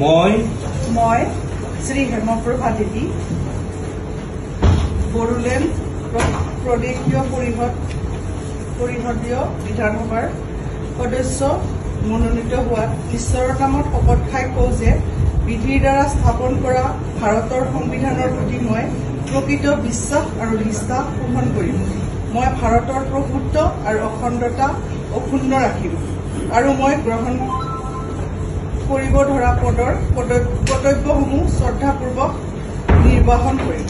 মই শ্ৰী হেমপ্ৰভা দেৱী বড়োলেণ্ড প্ৰদেশীয় পৰিষদীয় বিধানসভাৰ সদস্য মনোনীত হোৱাত ঈশ্বৰৰ নামত শপত খাই কওঁ যে বিধিৰ দ্বাৰা স্থাপন কৰা ভাৰতৰ সংবিধানৰ প্ৰতি মই প্ৰকৃত বিশ্বাস আৰু নিষ্ঠা পোষণ কৰিম। মই ভাৰতৰ প্ৰভুত্ব আৰু অখণ্ডতা অক্ষুণ্ণ ৰাখিম আৰু মই গ্ৰহণ কৰিব ধৰা পদৰ কৰ্তব্যসমূহ শ্ৰদ্ধাপূৰ্বক নিৰ্বাহন কৰিম।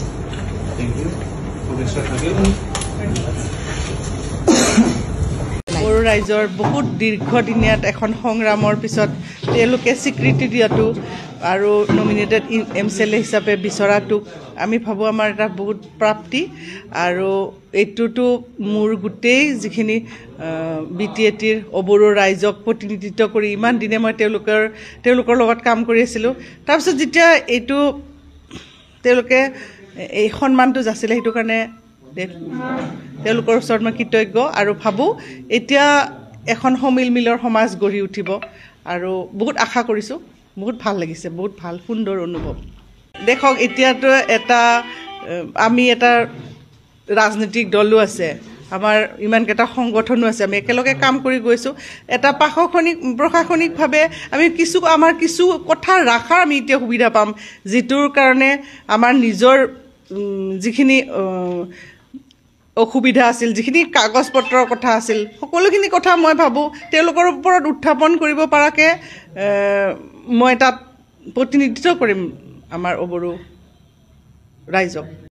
বড়ো ৰাইজৰ বহুত দীৰ্ঘদিনীয়াত এখন সংগ্ৰামৰ পিছত তেওঁলোকে স্বীকৃতি দিয়াটো আৰু নমিনেটেড MCLA হিচাপে বিচৰাটোক আমি ভাবোঁ আমাৰ এটা বহুত প্ৰাপ্তি। আৰু এইটোতো মোৰ গোটেই যিখিনি BTATৰ অবড়ো ৰাইজক প্ৰতিনিধিত্ব কৰি ইমান দিনে মই তেওঁলোকৰ লগত কাম কৰি আছিলোঁ। তাৰপিছত যেতিয়া এইটো তেওঁলোকে এই সন্মানটো যাচিলে সেইটো কাৰণে তেওঁলোকৰ ওচৰত মই কৃতজ্ঞ আৰু ভাবোঁ এতিয়া এখন সমিলমিলৰ সমাজ গঢ়ি উঠিব আৰু বহুত আশা কৰিছোঁ। বহুত ভাল লাগিছে, বহুত ভাল সুন্দৰ অনুভৱ। দেখক এতিয়াতো আমি এটা ৰাজনৈতিক দলো আছে, আমাৰ ইমানকেইটা সংগঠনো আছে, আমি একেলগে কাম কৰি গৈছোঁ। এটা প্ৰশাসনিকভাৱে আমি আমাৰ কিছু কথা ৰাখাৰ আমি এতিয়া সুবিধা পাম, যিটোৰ কাৰণে আমাৰ নিজৰ যিখিনি অসুবিধা আছিল, যিখিনি কাগজ পত্ৰৰ কথা আছিল, সকলোখিনি কথা মই ভাবোঁ তেওঁলোকৰ ওপৰত উত্থাপন কৰিব পৰাকৈ মই তাত প্ৰতিনিধিত্ব কৰিম আমাৰ অবড়ো ৰাইজক।